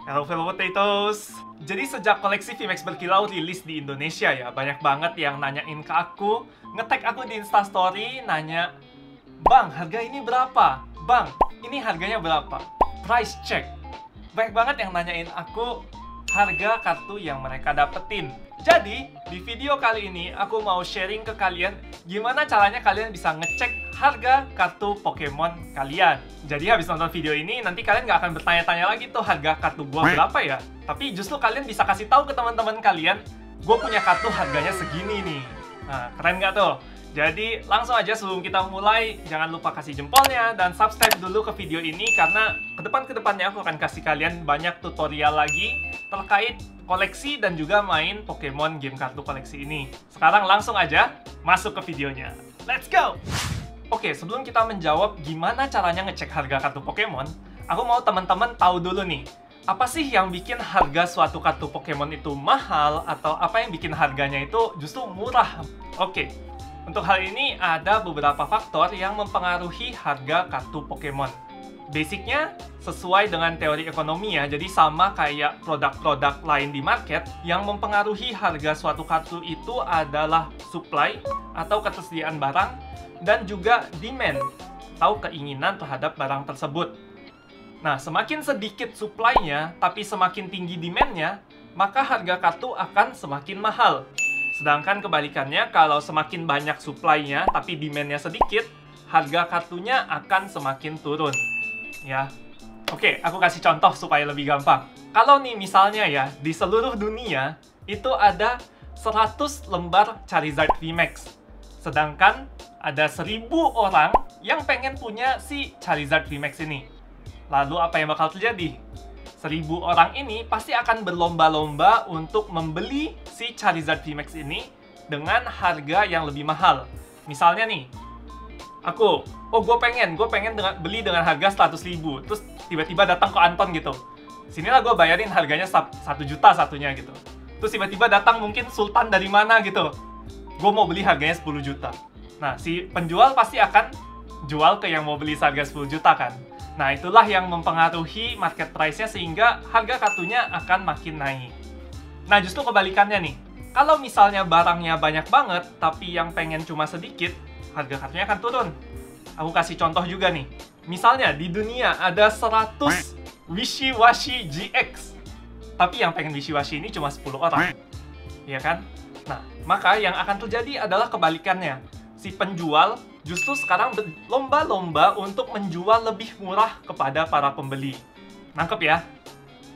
Hello fellow potatoes. Jadi sejak koleksi VMAX berkilau rilis di Indonesia ya, banyak banget yang nanyain ke aku, nge-tag aku di Instastory, nanya, "Bang, harga ini berapa? Bang, ini harganya berapa? Price check." Banyak banget yang nanyain aku harga kartu yang mereka dapetin. Jadi, di video kali ini aku mau sharing ke kalian gimana caranya kalian bisa ngecek harga kartu Pokemon kalian. Jadi habis nonton video ini, nanti kalian nggak akan bertanya-tanya lagi tuh harga kartu gua berapa ya. Tapi justru kalian bisa kasih tahu ke teman-teman kalian, gua punya kartu harganya segini nih. Nah, keren nggak tuh? Jadi langsung aja sebelum kita mulai, jangan lupa kasih jempolnya dan subscribe dulu ke video ini karena kedepannya aku akan kasih kalian banyak tutorial lagi terkait koleksi dan juga main Pokemon game kartu koleksi ini. Sekarang langsung aja masuk ke videonya. Let's go! Oke, sebelum kita menjawab gimana caranya ngecek harga kartu Pokemon, aku mau teman-teman tahu dulu nih, apa sih yang bikin harga suatu kartu Pokemon itu mahal atau apa yang bikin harganya itu justru murah? Oke. Untuk hal ini ada beberapa faktor yang mempengaruhi harga kartu Pokemon. Basicnya sesuai dengan teori ekonomi ya, jadi sama kayak produk-produk lain di market, yang mempengaruhi harga suatu kartu itu adalah supply atau ketersediaan barang dan juga demand atau keinginan terhadap barang tersebut. Nah, semakin sedikit supply-nya tapi semakin tinggi demand-nya, maka harga kartu akan semakin mahal. Sedangkan kebalikannya, kalau semakin banyak supply-nya tapi demand-nya sedikit, harga kartunya akan semakin turun. Ya. Oke, aku kasih contoh supaya lebih gampang. Kalau nih misalnya ya, di seluruh dunia itu ada 100 lembar Charizard VMAX. Sedangkan ada 1000 orang yang pengen punya si Charizard VMAX ini. Lalu apa yang bakal terjadi? 1000 orang ini pasti akan berlomba-lomba untuk membeli si Charizard VMAX ini dengan harga yang lebih mahal. Misalnya nih, gue pengen beli dengan harga 100.000. Terus tiba-tiba datang ke Anton gitu. Sinilah gue bayarin harganya 1 juta satunya gitu. Terus tiba-tiba datang mungkin Sultan dari mana gitu. Gue mau beli harganya 10 juta. Nah, si penjual pasti akan jual ke yang mau beli seharga 10 juta kan. Nah, itulah yang mempengaruhi market price-nya sehingga harga kartunya akan makin naik. Nah, justru kebalikannya nih. Kalau misalnya barangnya banyak banget, tapi yang pengen cuma sedikit, harga kartunya akan turun. Aku kasih contoh juga nih. Misalnya, di dunia ada 100 Wishiwashi GX. Tapi yang pengen Wishiwashi ini cuma 10 orang. Iya kan? Nah, maka yang akan terjadi adalah kebalikannya. Si penjual justru sekarang berlomba-lomba untuk menjual lebih murah kepada para pembeli. Nangkep ya?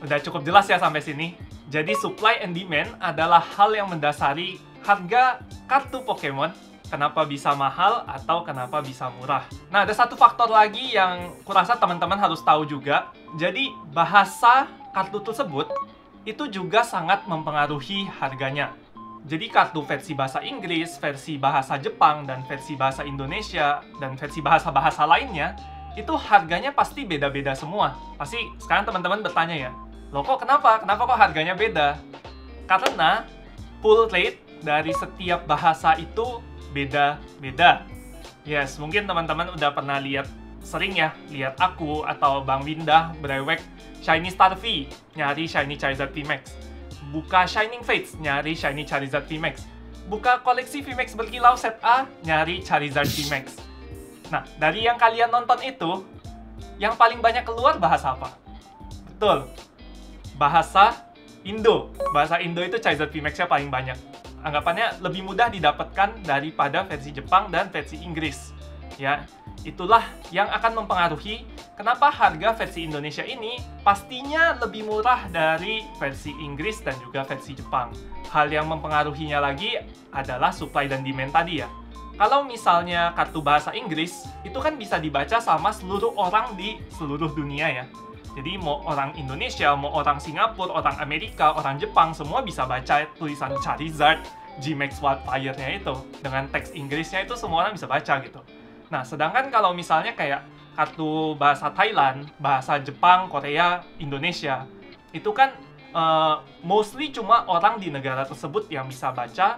Udah cukup jelas ya sampai sini? Jadi supply and demand adalah hal yang mendasari harga kartu Pokemon, kenapa bisa mahal atau kenapa bisa murah. Nah, ada satu faktor lagi yang kurasa teman-teman harus tahu juga. Jadi, bahasa kartu tersebut itu juga sangat mempengaruhi harganya. Jadi kartu versi bahasa Inggris, versi bahasa Jepang, dan versi bahasa Indonesia, dan versi bahasa-bahasa lainnya, itu harganya pasti beda-beda semua. Pasti sekarang teman-teman bertanya ya, loh kok kenapa? Kenapa kok harganya beda? Karena pull rate dari setiap bahasa itu beda-beda. Yes, mungkin teman-teman udah pernah sering ya, lihat aku atau Bang Windah brewek Shiny Starfy, nyari Shiny Charizard VMAX. Buka Shining Fates, nyari Shiny Charizard VMAX. Buka koleksi VMAX berkilau set A, nyari Charizard VMAX. Nah, dari yang kalian nonton itu, yang paling banyak keluar bahasa apa? Betul, bahasa Indo. Bahasa Indo itu Charizard VMAX-nya paling banyak. Anggapannya lebih mudah didapatkan daripada versi Jepang dan versi Inggris. Ya, itulah yang akan mempengaruhi kenapa harga versi Indonesia ini pastinya lebih murah dari versi Inggris dan juga versi Jepang. Hal yang mempengaruhinya lagi adalah supply dan demand tadi ya. Kalau misalnya kartu bahasa Inggris, itu kan bisa dibaca sama seluruh orang di seluruh dunia ya. Jadi mau orang Indonesia, mau orang Singapura, orang Amerika, orang Jepang, semua bisa baca tulisan Charizard, G-Max Wildfire-nya itu. Dengan teks Inggrisnya itu semua orang bisa baca gitu. Nah, sedangkan kalau misalnya kayak kartu bahasa Thailand, bahasa Jepang, Korea, Indonesia, itu kan mostly cuma orang di negara tersebut yang bisa baca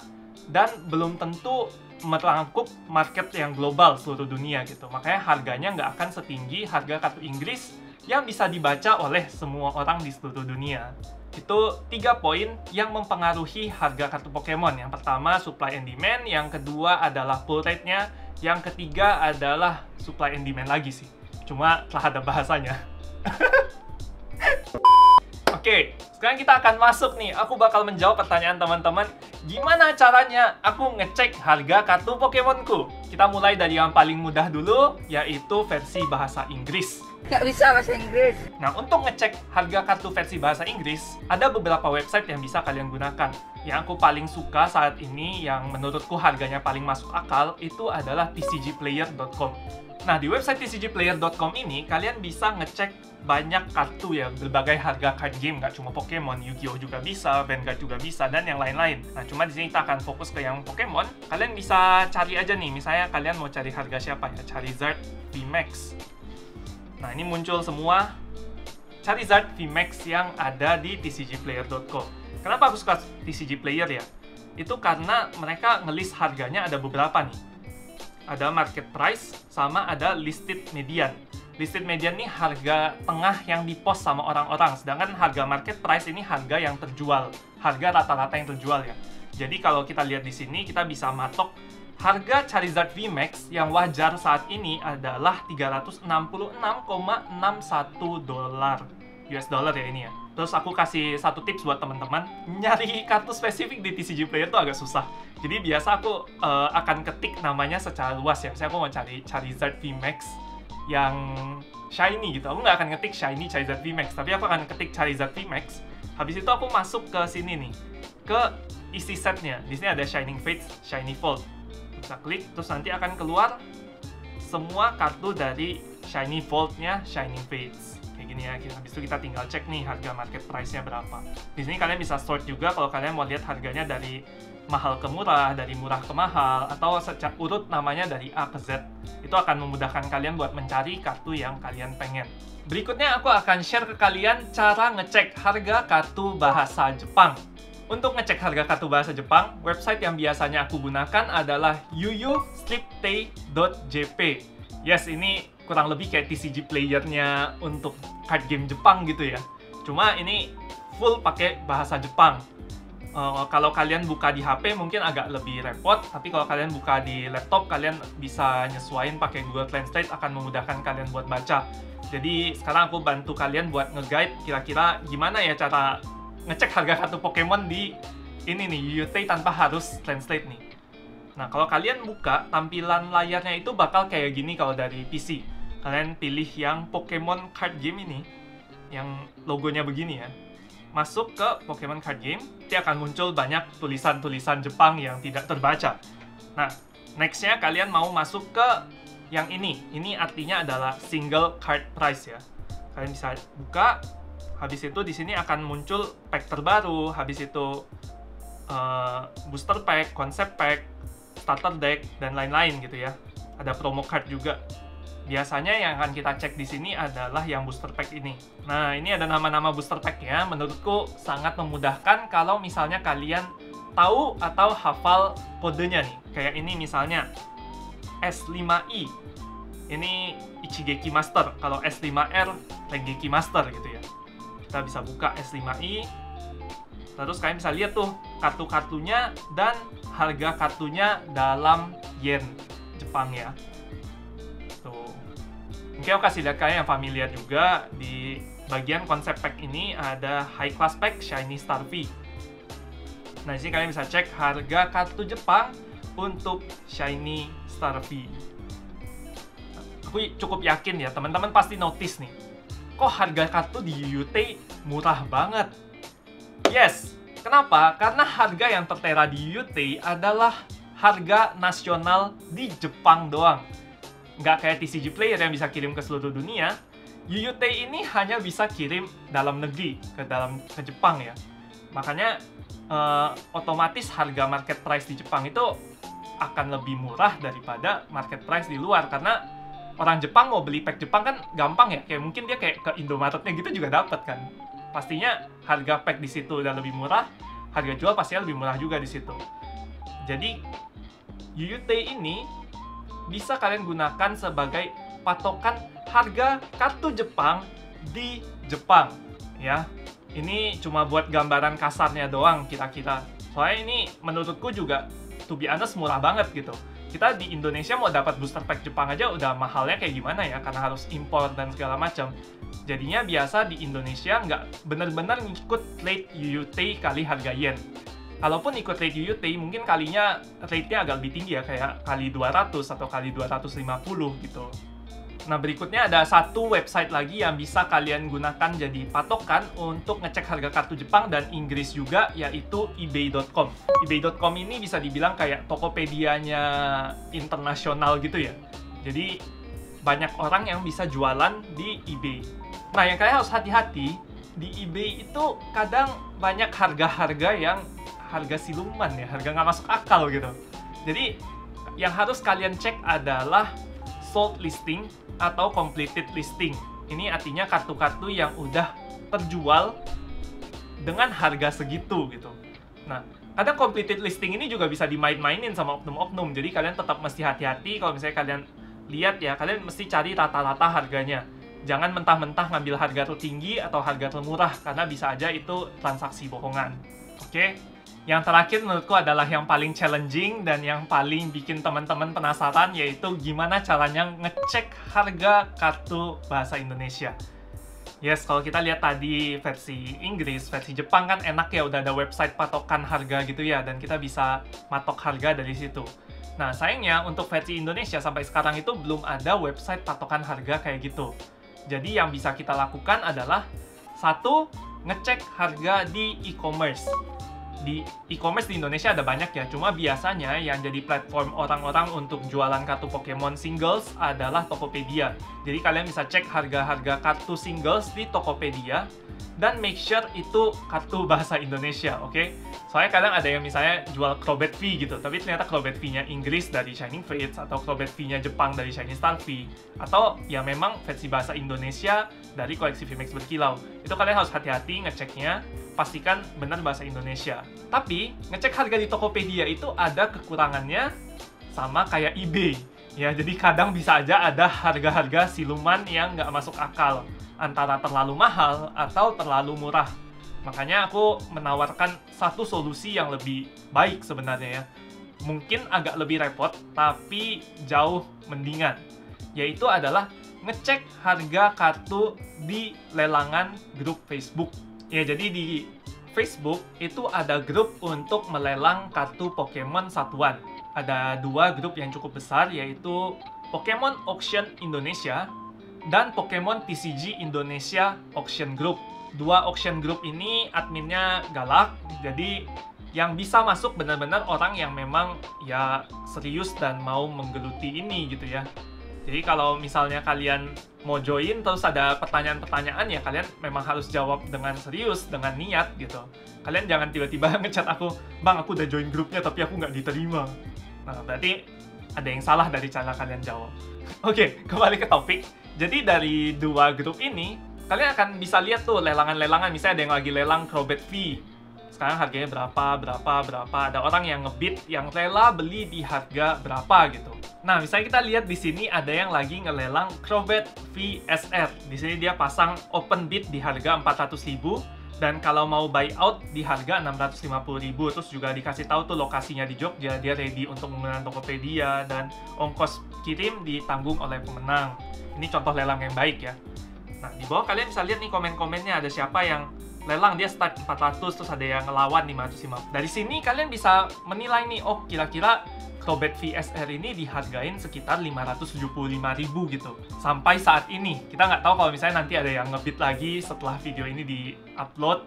dan belum tentu merangkup market yang global seluruh dunia gitu. Makanya harganya nggak akan setinggi harga kartu Inggris yang bisa dibaca oleh semua orang di seluruh dunia. Itu 3 poin yang mempengaruhi harga kartu Pokemon. Yang pertama, supply and demand. Yang kedua adalah pull rate-nya. Yang ketiga adalah supply and demand lagi sih. Cuma telah ada bahasanya. Oke, sekarang kita akan masuk nih. Aku bakal menjawab pertanyaan teman-teman. Gimana caranya aku ngecek harga kartu Pokemonku? Kita mulai dari yang paling mudah dulu, yaitu versi bahasa Inggris. Nggak bisa bahasa Inggris. Nah, untuk ngecek harga kartu versi bahasa Inggris, ada beberapa website yang bisa kalian gunakan. Yang aku paling suka saat ini, yang menurutku harganya paling masuk akal, itu adalah tcgplayer.com. Nah, di website tcgplayer.com ini, kalian bisa ngecek banyak kartu ya, berbagai harga card game, nggak cuma Pokemon, Yu-Gi-Oh juga bisa, Vanguard juga bisa, dan yang lain-lain. Nah, cuma di sini kita akan fokus ke yang Pokemon. Kalian bisa cari aja nih, misalnya kalian mau cari harga siapa ya, Charizard VMAX. Nah, ini muncul semua Charizard VMAX yang ada di tcgplayer.com. Kenapa aku suka TCG Player ya? Itu karena mereka ngelis harganya ada beberapa nih. Ada market price, sama ada listed median. Listed median ini harga tengah yang dipost sama orang-orang, sedangkan harga market price ini harga yang terjual, harga rata-rata yang terjual ya. Jadi kalau kita lihat di sini, kita bisa matok harga Charizard VMAX yang wajar saat ini adalah 366,61 dolar US dollar ya ini ya. Terus aku kasih satu tips buat teman-teman, nyari kartu spesifik di TCG Player itu agak susah. Jadi biasa aku akan ketik namanya secara luas ya. Misalnya aku mau cari Charizard VMAX yang shiny gitu. Aku nggak akan ngetik shiny Charizard VMAX, tapi aku akan ketik Charizard VMAX. Habis itu aku masuk ke sini nih, ke isi setnya. Di sini ada Shining Fates, Shiny Vault. Bisa klik, terus nanti akan keluar semua kartu dari Shiny Vault-nya Shining Fates. Kayak gini ya. Habis itu kita tinggal cek nih harga market price-nya berapa. Di sini kalian bisa sort juga kalau kalian mau lihat harganya dari mahal ke murah, dari murah ke mahal, atau secara urut namanya dari A ke Z. Itu akan memudahkan kalian buat mencari kartu yang kalian pengen. Berikutnya aku akan share ke kalian cara ngecek harga kartu bahasa Jepang. Untuk ngecek harga kartu bahasa Jepang, website yang biasanya aku gunakan adalah yuyusliptei.jp. Yes, ini kurang lebih kayak TCG Player-nya untuk card game Jepang gitu ya. Cuma ini full pakai bahasa Jepang. Kalau kalian buka di HP mungkin agak lebih repot, tapi kalau kalian buka di laptop, kalian bisa nyesuaiin pakai Google Translate, akan memudahkan kalian buat baca. Jadi sekarang aku bantu kalian buat nge-guide kira-kira gimana ya cara ngecek harga kartu Pokemon di ini nih, UUT tanpa harus translate nih. Nah, kalau kalian buka, tampilan layarnya itu bakal kayak gini kalau dari PC. Kalian pilih yang Pokemon Card Game ini, yang logonya begini ya. Masuk ke Pokemon Card Game, nanti akan muncul banyak tulisan-tulisan Jepang yang tidak terbaca. Nah, next-nya kalian mau masuk ke yang ini. Ini artinya adalah single card price ya. Kalian bisa buka, habis itu di sini akan muncul pack terbaru, habis itu booster pack, concept pack, starter deck, dan lain-lain gitu ya. Ada promo card juga. Biasanya yang akan kita cek di sini adalah yang booster pack ini. Nah, ini ada nama-nama booster pack-nya. Menurutku sangat memudahkan kalau misalnya kalian tahu atau hafal kodenya nih. Kayak ini misalnya S5i. Ini Ichigeki Master. Kalau S5R, Regeki Master gitu ya. Kita bisa buka S5i. Terus kalian bisa lihat tuh kartu-kartunya dan harga kartunya dalam yen Jepang ya. Tuh. Mungkin aku kasih lihat kalian yang familiar juga. Di bagian konsep pack ini ada High Class Pack Shiny Starfy. Nah, di sini kalian bisa cek harga kartu Jepang untuk Shiny Starfy. Aku cukup yakin ya, teman-teman pasti notice nih. Kok harga kartu di UUT murah banget? Yes, kenapa? Karena harga yang tertera di UUT adalah harga nasional di Jepang doang. Nggak kayak TCG Player yang bisa kirim ke seluruh dunia. UUT ini hanya bisa kirim dalam negeri, ke Jepang ya. Makanya otomatis harga market price di Jepang itu akan lebih murah daripada market price di luar. Karena orang Jepang mau beli pack Jepang kan gampang ya. Kayak mungkin dia kayak ke Indomaretnya gitu juga dapat kan. Pastinya harga pack di situ udah lebih murah, harga jual pastinya lebih murah juga di situ. Jadi UUT ini bisa kalian gunakan sebagai patokan harga kartu Jepang di Jepang ya. Ini cuma buat gambaran kasarnya doang kira-kira. Soalnya ini menurutku juga to be honest murah banget gitu. Kita di Indonesia mau dapat booster pack Jepang aja udah mahalnya kayak gimana ya, karena harus impor dan segala macam. Jadinya biasa di Indonesia nggak bener-bener ngikut rate UUT kali harga yen. Kalaupun ikut rate UUT, mungkin kalinya rate-nya agak lebih tinggi ya, kayak kali 200 atau kali 250 gitu. Nah, berikutnya ada satu website lagi yang bisa kalian gunakan jadi patokan untuk ngecek harga kartu Jepang dan Inggris juga, yaitu ebay.com. ebay.com ini bisa dibilang kayak Tokopedia-nya internasional gitu ya. Jadi, banyak orang yang bisa jualan di eBay. Nah, yang kalian harus hati-hati, di eBay itu kadang banyak harga-harga yang harga siluman ya, harga nggak masuk akal gitu. Jadi, yang harus kalian cek adalah sold listing atau completed listing. Ini artinya kartu-kartu yang udah terjual dengan harga segitu gitu. Nah, kadang completed listing ini juga bisa dimain-mainin sama oknum-oknum. Jadi kalian tetap mesti hati-hati kalau misalnya kalian lihat ya, kalian mesti cari rata-rata harganya. Jangan mentah-mentah ngambil harga tertinggi atau harga termurah, karena bisa aja itu transaksi bohongan. Oke? Yang terakhir menurutku adalah yang paling challenging dan yang paling bikin teman-teman penasaran, yaitu gimana caranya ngecek harga kartu bahasa Indonesia. Yes, kalau kita lihat tadi versi Inggris, versi Jepang kan enak ya, udah ada website patokan harga gitu ya, dan kita bisa matok harga dari situ. Nah, sayangnya untuk versi Indonesia sampai sekarang itu belum ada website patokan harga kayak gitu. Jadi yang bisa kita lakukan adalah satu, ngecek harga di e-commerce. Di e-commerce di Indonesia ada banyak ya, cuma biasanya yang jadi platform orang-orang untuk jualan kartu Pokemon singles adalah Tokopedia. Jadi kalian bisa cek harga-harga kartu singles di Tokopedia dan make sure itu kartu bahasa Indonesia, oke? Soalnya kadang ada yang misalnya jual Crobat V gitu, tapi ternyata Crobat V-nya Inggris dari Shining Fates, atau Crobat V-nya Jepang dari Shining Star V, atau ya memang versi bahasa Indonesia dari koleksi VMAX berkilau. Itu kalian harus hati-hati ngeceknya, pastikan benar bahasa Indonesia. Tapi, ngecek harga di Tokopedia itu ada kekurangannya sama kayak eBay. Ya, jadi kadang bisa aja ada harga-harga siluman yang nggak masuk akal. Antara terlalu mahal atau terlalu murah. Makanya aku menawarkan satu solusi yang lebih baik sebenarnya ya. Mungkin agak lebih repot, tapi jauh mendingan. Yaitu adalah ngecek harga kartu di lelangan grup Facebook. Ya, jadi di Facebook itu ada grup untuk melelang kartu Pokemon satuan. Ada dua grup yang cukup besar, yaitu Pokemon Auction Indonesia dan Pokemon TCG Indonesia Auction Group. Dua auction group ini adminnya galak, jadi yang bisa masuk benar-benar orang yang memang ya serius dan mau menggeluti ini gitu ya. Jadi kalau misalnya kalian mau join terus ada pertanyaan-pertanyaan, ya kalian memang harus jawab dengan serius, dengan niat gitu. Kalian jangan tiba-tiba ngechat aku, "Bang, aku udah join grupnya tapi aku nggak diterima." Nah, berarti ada yang salah dari cara kalian jawab. Oke, kembali ke topik. Jadi dari dua grup ini, kalian akan bisa lihat tuh lelangan-lelangan. Misalnya ada yang lagi lelang Crobat V. Sekarang harganya berapa. Ada orang yang ngebid, yang rela beli di harga berapa gitu. Nah, misalnya kita lihat di sini ada yang lagi ngelelang Crobat V SR. Di sini dia pasang open bid di harga 400.000 dan kalau mau buyout di harga 650.000. Terus juga dikasih tahu tuh lokasinya di Jogja, dia ready untuk menggunakan Tokopedia dan ongkos kirim ditanggung oleh pemenang. Ini contoh lelang yang baik ya. Nah, di bawah kalian bisa lihat nih komen-komennya, ada siapa yang lelang dia start 400, terus ada yang ngelawan 550. Dari sini kalian bisa menilai nih, oh kira-kira Crobat VSR ini dihargain sekitar 575.000 gitu. Sampai saat ini, kita nggak tahu kalau misalnya nanti ada yang ngebid lagi setelah video ini di-upload.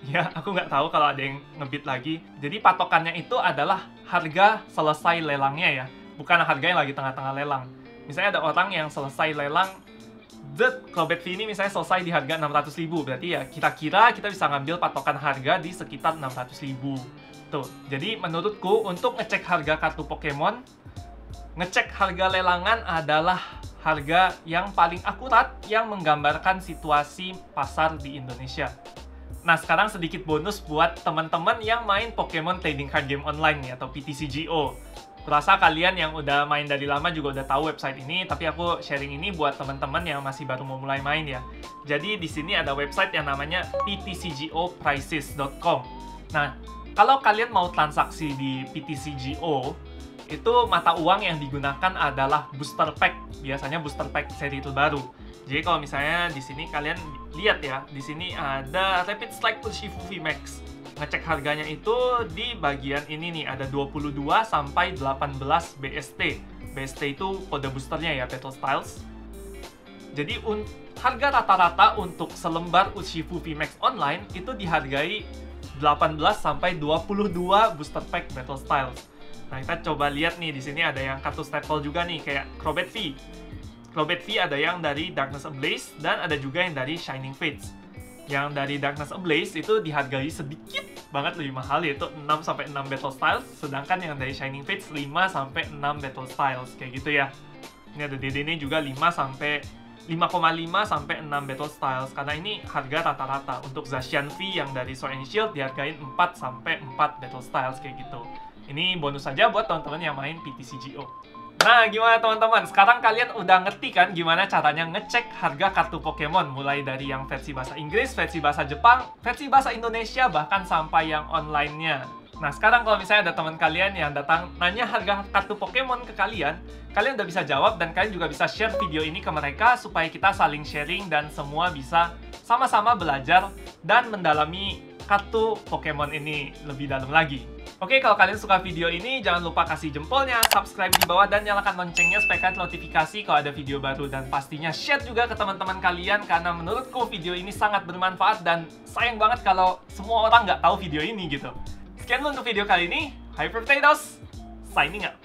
Ya, aku nggak tahu kalau ada yang ngebid lagi. Jadi patokannya itu adalah harga selesai lelangnya ya, bukan harga yang lagi tengah-tengah lelang. Misalnya ada orang yang selesai lelang, Crobat V ini misalnya selesai di harga 600.000, berarti ya kira-kira kita bisa ngambil patokan harga di sekitar 600.000. Tuh, jadi menurutku untuk ngecek harga kartu Pokemon, ngecek harga lelangan adalah harga yang paling akurat yang menggambarkan situasi pasar di Indonesia. Nah, sekarang sedikit bonus buat teman-teman yang main Pokemon Trading Card Game Online nih, atau PTCGO. Kurasa kalian yang udah main dari lama juga udah tahu website ini, tapi aku sharing ini buat teman-teman yang masih baru mau mulai main ya. Jadi di sini ada website yang namanya ptcgoprices.com. Nah, kalau kalian mau transaksi di PTCGO, itu mata uang yang digunakan adalah booster pack, biasanya booster pack seri terbaru. Jadi kalau misalnya di sini kalian lihat ya, di sini ada Rapid Strike Urshifu VMAX. Ngecek harganya itu di bagian ini nih, ada 22 sampai 18 BST. BST itu kode boosternya ya, Battle Styles. Jadi harga rata-rata untuk selembar Urshifu VMAX online itu dihargai 18 sampai 22 booster pack Battle Styles. Nah, kita coba lihat nih, di sini ada yang kartu staple juga nih, kayak Crobat V. Crobat V ada yang dari Darkness Ablaze, dan ada juga yang dari Shining Fates. Yang dari Darkness Ablaze itu dihargai sedikit banget lebih mahal, yaitu 6-6 Battle Styles, sedangkan yang dari Shining Fates 5-6 Battle Styles, kayak gitu ya. Ini ada DD ini juga 5,5 sampai 6 Battle Styles, karena ini harga rata-rata. Untuk Zacian V yang dari Sword and Shield dihargain 4-4 Battle Styles, kayak gitu. Ini bonus saja buat teman-teman yang main PTCGO. Nah, gimana teman-teman? Sekarang kalian udah ngerti kan gimana caranya ngecek harga kartu Pokemon, mulai dari yang versi bahasa Inggris, versi bahasa Jepang, versi bahasa Indonesia, bahkan sampai yang online-nya. Nah, sekarang kalau misalnya ada teman kalian yang datang nanya harga kartu Pokemon ke kalian udah bisa jawab, dan kalian juga bisa share video ini ke mereka supaya kita saling sharing dan semua bisa sama-sama belajar dan mendalami kartu Pokemon ini lebih dalam lagi. Oke, kalau kalian suka video ini, jangan lupa kasih jempolnya, subscribe di bawah, dan nyalakan loncengnya supaya kalian notifikasi kalau ada video baru. Dan pastinya share juga ke teman-teman kalian, karena menurutku video ini sangat bermanfaat, dan sayang banget kalau semua orang nggak tahu video ini gitu. Sekian untuk video kali ini, Hyper Potatoes, signing out.